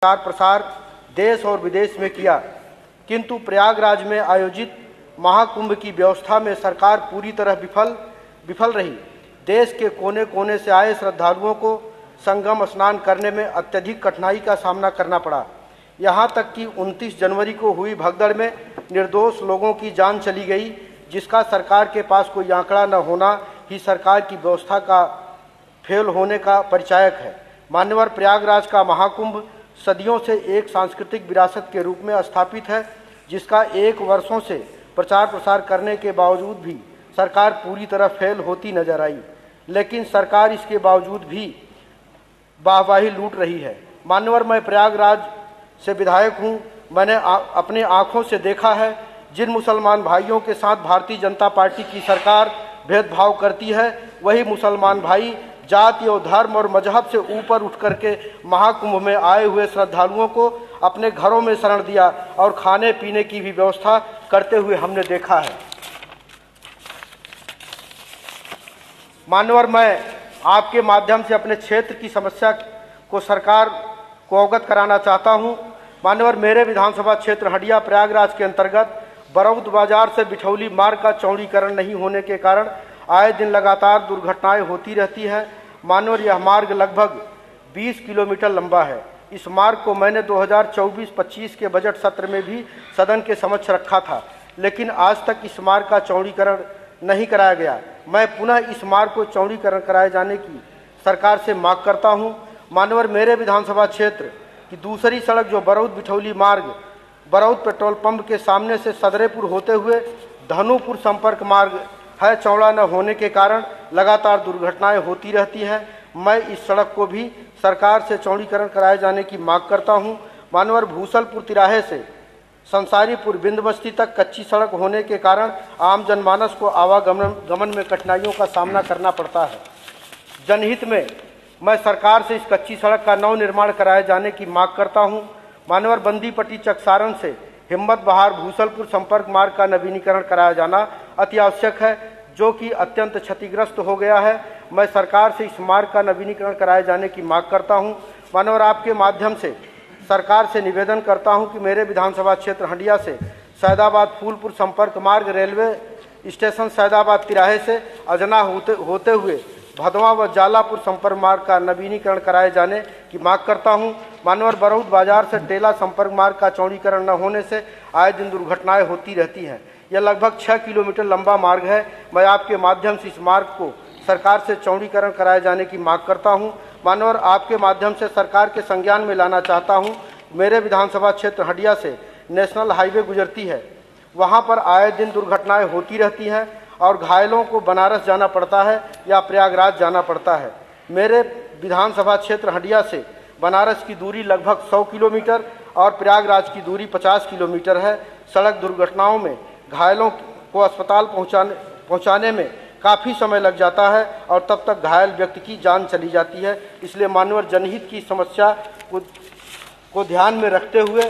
प्रचार प्रसार देश और विदेश में किया, किंतु प्रयागराज में आयोजित महाकुंभ की व्यवस्था में सरकार पूरी तरह विफल रही। देश के कोने कोने से आए श्रद्धालुओं को संगम स्नान करने में अत्यधिक कठिनाई का सामना करना पड़ा। यहाँ तक कि 29 जनवरी को हुई भगदड़ में निर्दोष लोगों की जान चली गई, जिसका सरकार के पास कोई आंकड़ा न होना ही सरकार की व्यवस्था का फेल होने का परिचायक है। मान्यवर प्रयागराज का महाकुंभ सदियों से एक सांस्कृतिक विरासत के रूप में स्थापित है, जिसका 1 वर्षों से प्रचार प्रसार करने के बावजूद भी सरकार पूरी तरह फेल होती नजर आई। लेकिन सरकार इसके बावजूद भी वाहवाही लूट रही है। मान्यवर, मैं प्रयागराज से विधायक हूँ। मैंने अपने आँखों से देखा है, जिन मुसलमान भाइयों के साथ भारतीय जनता पार्टी की सरकार भेदभाव करती है, वही मुसलमान भाई जाति और धर्म और मजहब से ऊपर उठ करके महाकुंभ में आए हुए श्रद्धालुओं को अपने घरों में शरण दिया और खाने पीने की भी व्यवस्था करते हुए हमने देखा है। मान्यवर, मैं आपके माध्यम से अपने क्षेत्र की समस्या को सरकार को अवगत कराना चाहता हूं। मान्यवर, मेरे विधानसभा क्षेत्र हंडिया प्रयागराज के अंतर्गत बरौद बाजार से बिठौली मार्ग का चौड़ीकरण नहीं होने के कारण आए दिन लगातार दुर्घटनाएं होती रहती है। मान्यवर, यह मार्ग लगभग 20 किलोमीटर लंबा है। इस मार्ग को मैंने 2024-25 के बजट सत्र में भी सदन के समक्ष रखा था, लेकिन आज तक इस मार्ग का चौड़ीकरण नहीं कराया गया। मैं पुनः इस मार्ग को चौड़ीकरण कराए जाने की सरकार से मांग करता हूं। मान्यवर, मेरे विधानसभा क्षेत्र की दूसरी सड़क जो बरौद बिठौली मार्ग बरौद पेट्रोल पंप के सामने से सदरेपुर होते हुए धनुपुर संपर्क मार्ग है, चौड़ा न होने के कारण लगातार दुर्घटनाएं होती रहती हैं। मैं इस सड़क को भी सरकार से चौड़ीकरण कराए जाने की मांग करता हूं। मान्यवर, भूसलपुर तिराहे से संसारीपुर बिंदबस्ती तक कच्ची सड़क होने के कारण आम जनमानस को आवागमन में कठिनाइयों का सामना करना पड़ता है। जनहित में मैं सरकार से इस कच्ची सड़क का नव निर्माण कराए जाने की मांग करता हूं। मान्यवर, बंदीपट्टी चकसारण से हिम्मत बहार भूसलपुर संपर्क मार्ग का नवीनीकरण कराया जाना अति आवश्यक है, जो कि अत्यंत क्षतिग्रस्त हो गया है। मैं सरकार से इस मार्ग का नवीनीकरण कराए जाने की मांग करता हूं। मान्यवर, आपके माध्यम से सरकार से निवेदन करता हूं कि मेरे विधानसभा क्षेत्र हंडिया से सैदाबाद फूलपुर संपर्क मार्ग रेलवे स्टेशन सैदाबाद तिराहे से अजना होते हुए भदवा व जालापुर संपर्क मार्ग का नवीनीकरण कराए जाने की मांग करता हूं। मान्यवर, बरौद बाजार से टेला संपर्क मार्ग का चौड़ीकरण न होने से आए दिन दुर्घटनाएं होती रहती हैं। यह लगभग 6 किलोमीटर लंबा मार्ग है। मैं आपके माध्यम से इस मार्ग को सरकार से चौड़ीकरण कराए जाने की मांग करता हूं। मान्यवर, आपके माध्यम से सरकार के संज्ञान में लाना चाहता हूं। मेरे विधानसभा क्षेत्र हंडिया से नेशनल हाईवे गुजरती है, वहां पर आए दिन दुर्घटनाएं होती रहती हैं और घायलों को बनारस जाना पड़ता है या प्रयागराज जाना पड़ता है। मेरे विधानसभा क्षेत्र हंडिया से बनारस की दूरी लगभग 100 किलोमीटर और प्रयागराज की दूरी 50 किलोमीटर है। सड़क दुर्घटनाओं में घायलों को अस्पताल पहुंचाने में काफ़ी समय लग जाता है और तब तक घायल व्यक्ति की जान चली जाती है। इसलिए मान्यवर, जनहित की समस्या को ध्यान में रखते हुए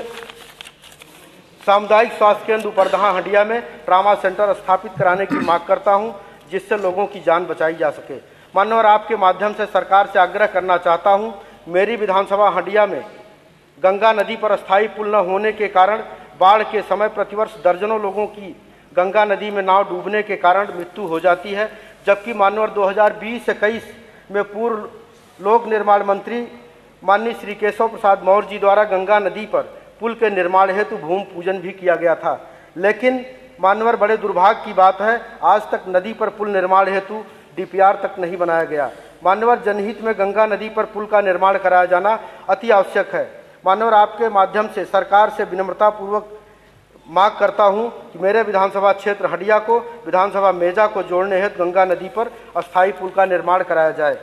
सामुदायिक स्वास्थ्य केंद्र उपरदहा हंडिया में ट्रामा सेंटर स्थापित कराने की मांग करता हूं, जिससे लोगों की जान बचाई जा सके। मान्यवर, आपके माध्यम से सरकार से आग्रह करना चाहता हूं। मेरी विधानसभा हंडिया में गंगा नदी पर अस्थायी पुल न होने के कारण बाढ़ के समय प्रतिवर्ष दर्जनों लोगों की गंगा नदी में नाव डूबने के कारण मृत्यु हो जाती है। जबकि मान्यवर, 2020-21 में पूर्व लोक निर्माण मंत्री माननीय श्री केशव प्रसाद मौर्य जी द्वारा गंगा नदी पर पुल के निर्माण हेतु भूमि पूजन भी किया गया था। लेकिन मान्यवर, बड़े दुर्भाग्य की बात है, आज तक नदी पर पुल निर्माण हेतु DPR तक नहीं बनाया गया। मान्यवर, जनहित में गंगा नदी पर पुल का निर्माण कराया जाना अति आवश्यक है। मान्यवर, आपके माध्यम से सरकार से विनम्रतापूर्वक मांग करता हूं कि मेरे विधानसभा क्षेत्र हंडिया को विधानसभा मेजा को जोड़ने हेतु गंगा नदी पर अस्थायी पुल का निर्माण कराया जाए।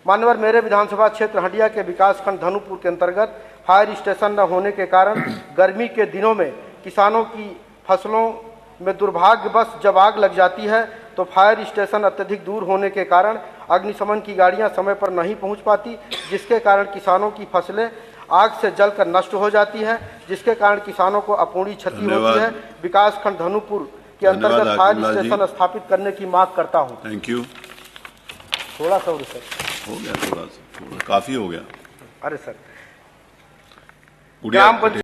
मान्यवर, मेरे विधानसभा क्षेत्र हंडिया के विकासखंड धनुपुर के अंतर्गत फायर स्टेशन न होने के कारण गर्मी के दिनों में किसानों की फसलों में दुर्भाग्यवश जब आग लग जाती है तो फायर स्टेशन अत्यधिक दूर होने के कारण अग्निशमन की गाड़ियां समय पर नहीं पहुंच पाती, जिसके कारण किसानों की फसलें आग से जलकर नष्ट हो जाती हैं, जिसके कारण किसानों को अपूर्णीय क्षति होती है। विकासखंड धनुपुर के अंतर्गत फायर स्टेशन स्थापित करने की मांग करता हूं। Thank you. थोड़ा सा और सर हो गया, थोड़ा सा काफी हो गया। अरे सर उड़िया ग्राम पंचायत